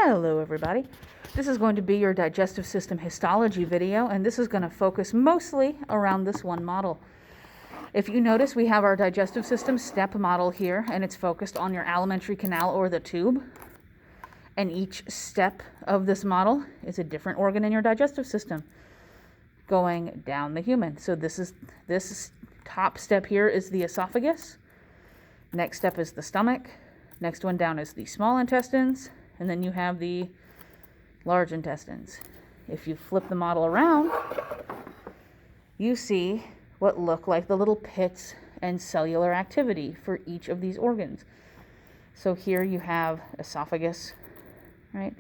Hello everybody. This is going to be your digestive system histology video, and this is going to focus mostly around this one model. If you notice, we have our digestive system step model here, and it's focused on your alimentary canal or the tube. And each step of this model is a different organ in your digestive system going down the human. So this top step here is the esophagus. Next step is the stomach. Next one down is the small intestines. And then you have the large intestines. If you flip the model around, you see what look like the little pits and cellular activity for each of these organs. So here you have esophagus, right?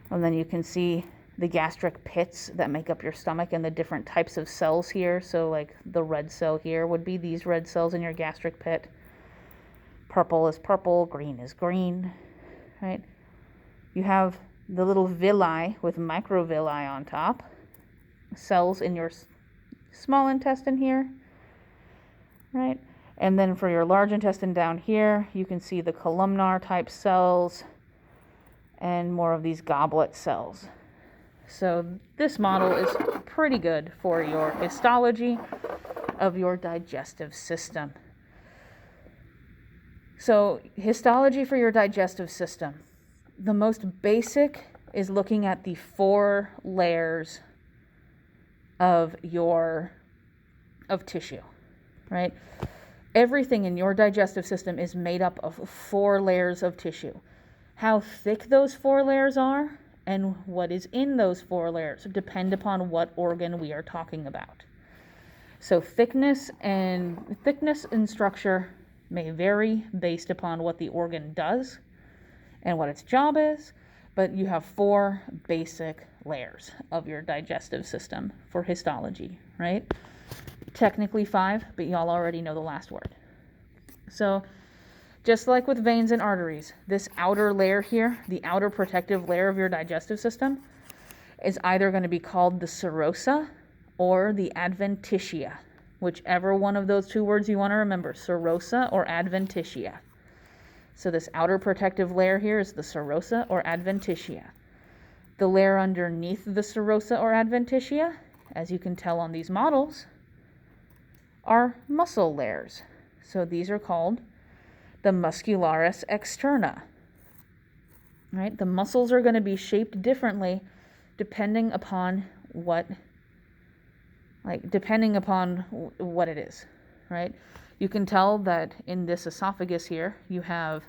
And then you can see the gastric pits that make up your stomach and the different types of cells here. So like the red cell here would be these red cells in your gastric pit. Purple is purple, green is green, right? You have the little villi with microvilli on top, cells in your small intestine here, right? And then for your large intestine down here, you can see the columnar type cells and more of these goblet cells. So this model is pretty good for your histology of your digestive system. So histology for your digestive system. The most basic is looking at the 4 layers of tissue, right? Everything in your digestive system is made up of 4 layers of tissue. How thick those 4 layers are and what is in those 4 layers depend upon what organ we are talking about. So thickness and structure may vary based upon what the organ does and what its job is, but you have 4 basic layers of your digestive system for histology, right? Technically 5, but y'all already know the last word. So just like with veins and arteries, this outer layer here, the outer protective layer of your digestive system, is either going to be called the serosa or the adventitia, whichever one of those 2 words you want to remember, serosa or adventitia. So this outer protective layer here is the serosa or adventitia. The layer underneath the serosa or adventitia, as you can tell on these models, are muscle layers. So these are called the muscularis externa. Right? The muscles are going to be shaped differently depending upon what it is, right? You can tell that in this esophagus here, you have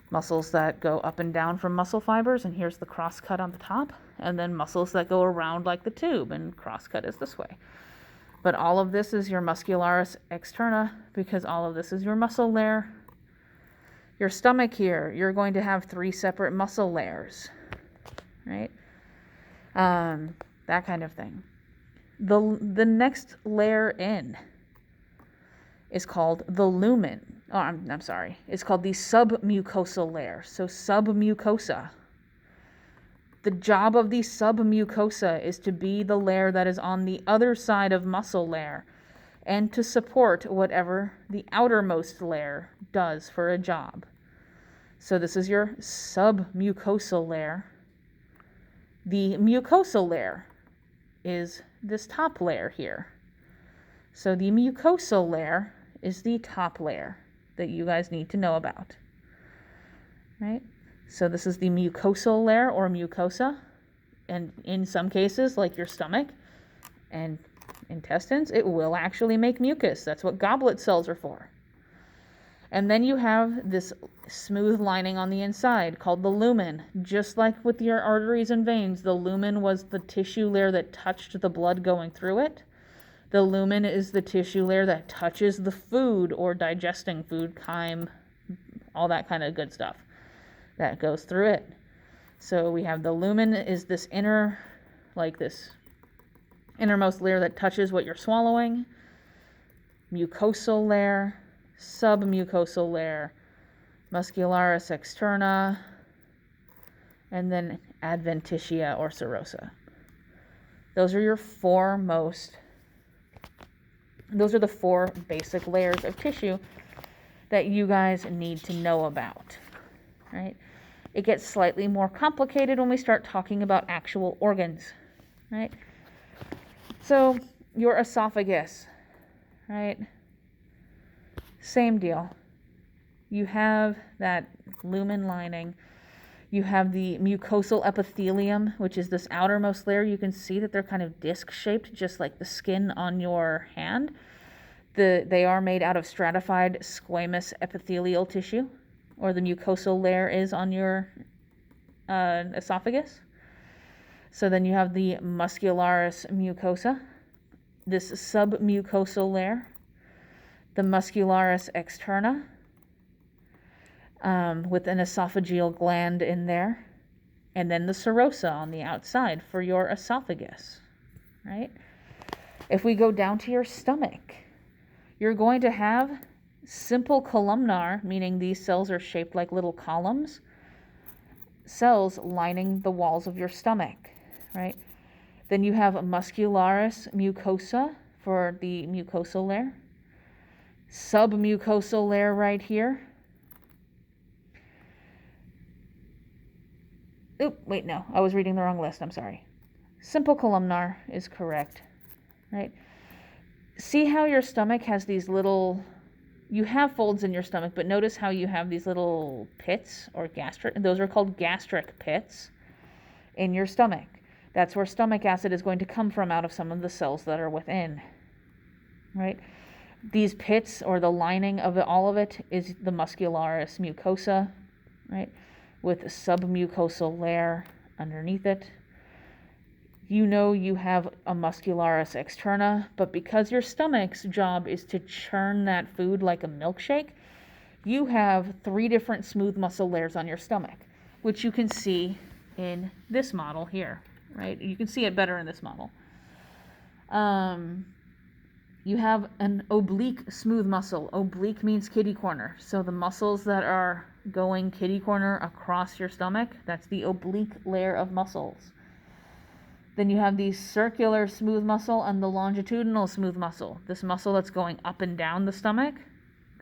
muscles that go up and down from muscle fibers, and here's the cross cut on the top, and then muscles that go around like the tube, and cross cut is this way. But all of this is your muscularis externa because all of this is your muscle layer. Your stomach here, you're going to have 3 separate muscle layers, right? That kind of thing. The next layer in is called the lumen. Oh, I'm sorry. It's called the submucosal layer. So submucosa. The job of the submucosa is to be the layer that is on the other side of muscle layer and to support whatever the outermost layer does for a job. So this is your submucosal layer. The mucosal layer is this top layer here. So the mucosal layer is the top layer that you guys need to know about, right? So this is the mucosal layer or mucosa, and in some cases, like your stomach and intestines, it will actually make mucus. That's what goblet cells are for. And then you have this smooth lining on the inside called the lumen. Just like with your arteries and veins, the lumen was the tissue layer that touched the blood going through it. The lumen is the tissue layer that touches the food or digesting food, chyme, all that kind of good stuff that goes through it. So we have the lumen is this this innermost layer that touches what you're swallowing. Mucosal layer, submucosal layer, muscularis externa, and then adventitia or serosa. Those are the 4 basic layers of tissue that you guys need to know about, right? It gets slightly more complicated when we start talking about actual organs, right? So your esophagus, right? Same deal. You have that lumen lining. You have the mucosal epithelium, which is this outermost layer. You can see that they're kind of disc-shaped, just like the skin on your hand. They are made out of stratified squamous epithelial tissue, or the mucosal layer is on your esophagus. So then you have the muscularis mucosa, this submucosal layer, the muscularis externa, with an esophageal gland in there, and then the serosa on the outside for your esophagus, right? If we go down to your stomach, you're going to have simple columnar, meaning these cells are shaped like little columns, cells lining the walls of your stomach, right? Then you have muscularis mucosa for the mucosal layer, submucosal layer right here. Oop, wait, no, I was reading the wrong list, I'm sorry. Simple columnar is correct, right? See how your stomach has these little, you have folds in your stomach, but notice how you have these little pits or gastric, those are called gastric pits in your stomach. That's where stomach acid is going to come from out of some of the cells that are within, right? These pits, or the lining of all of it, is the muscularis mucosa, right? With a submucosal layer underneath it. You know you have a muscularis externa, but because your stomach's job is to churn that food like a milkshake, you have 3 different smooth muscle layers on your stomach, which you can see in this model here, right? You can see it better in this model. You have an oblique smooth muscle. Oblique means kitty corner. So the muscles that are going kitty corner across your stomach, that's the oblique layer of muscles. Then you have the circular smooth muscle and the longitudinal smooth muscle. This muscle that's going up and down the stomach,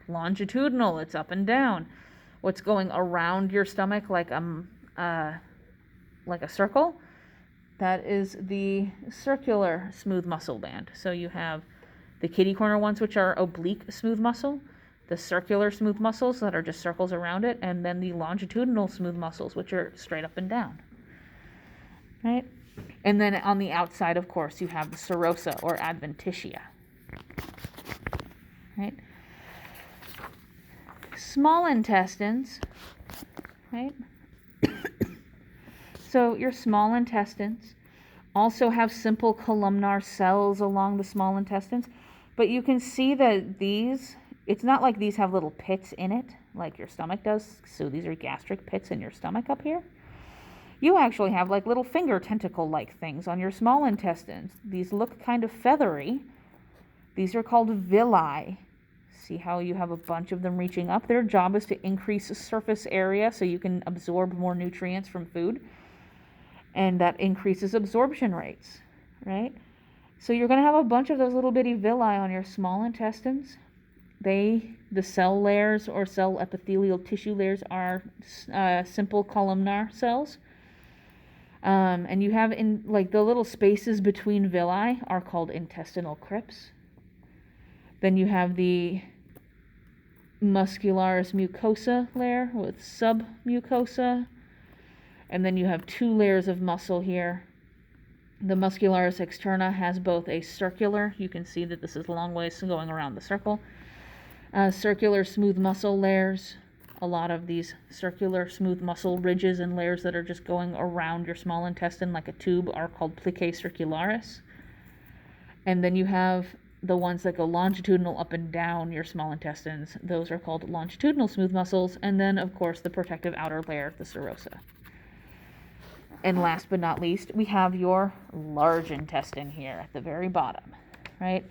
longitudinal, it's up and down. What's going around your stomach like a circle, that is the circular smooth muscle band. So you have the kitty corner ones, which are oblique smooth muscle, the circular smooth muscles that are just circles around it, and then the longitudinal smooth muscles, which are straight up and down, right? And then on the outside, of course, you have the serosa or adventitia, right? Small intestines, right? So your small intestines also have simple columnar cells along the small intestines, but you can see that these, it's not like these have little pits in it like your stomach does. So these are gastric pits in your stomach up here. You actually have like little finger tentacle-like things on your small intestines. These look kind of feathery. These are called villi. See how you have a bunch of them reaching up? Their job is to increase surface area so you can absorb more nutrients from food. And that increases absorption rates, right? So you're going to have a bunch of those little bitty villi on your small intestines. The cell layers or cell epithelial tissue layers are simple columnar cells. And you have in like the little spaces between villi are called intestinal crypts. Then you have the muscularis mucosa layer with submucosa. And then you have 2 layers of muscle here. The muscularis externa has both a circular, you can see that this is a long ways going around the circle, circular smooth muscle layers. A lot of these circular smooth muscle ridges and layers that are just going around your small intestine like a tube are called plicae circularis. And then you have the ones that go longitudinal up and down your small intestines. Those are called longitudinal smooth muscles. And then, of course, the protective outer layer, the serosa. And last but not least, we have your large intestine here at the very bottom, right?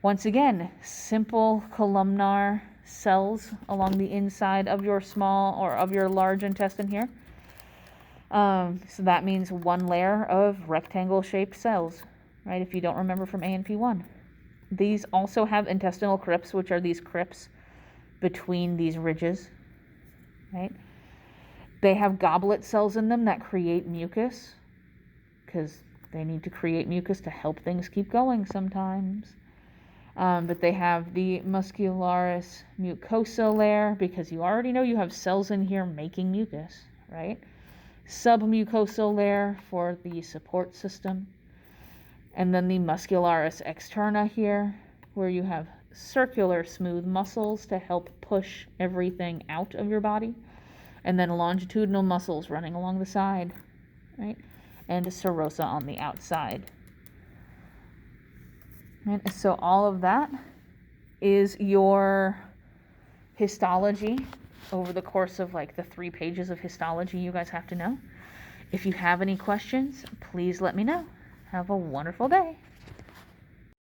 Once again, simple columnar cells along the inside of your small or of your large intestine here. So that means 1 layer of rectangle-shaped cells, right? If you don't remember from A&P1. These also have intestinal crypts, which are these crypts between these ridges, right? They have goblet cells in them that create mucus, because they need to create mucus to help things keep going sometimes. But they have the muscularis mucosa layer, because you already know you have cells in here making mucus, right? Submucosal layer for the support system. And then the muscularis externa here, where you have circular smooth muscles to help push everything out of your body. And then longitudinal muscles running along the side, right? And serosa on the outside. Right? So all of that is your histology over the course of like the 3 pages of histology you guys have to know. If you have any questions, please let me know. Have a wonderful day.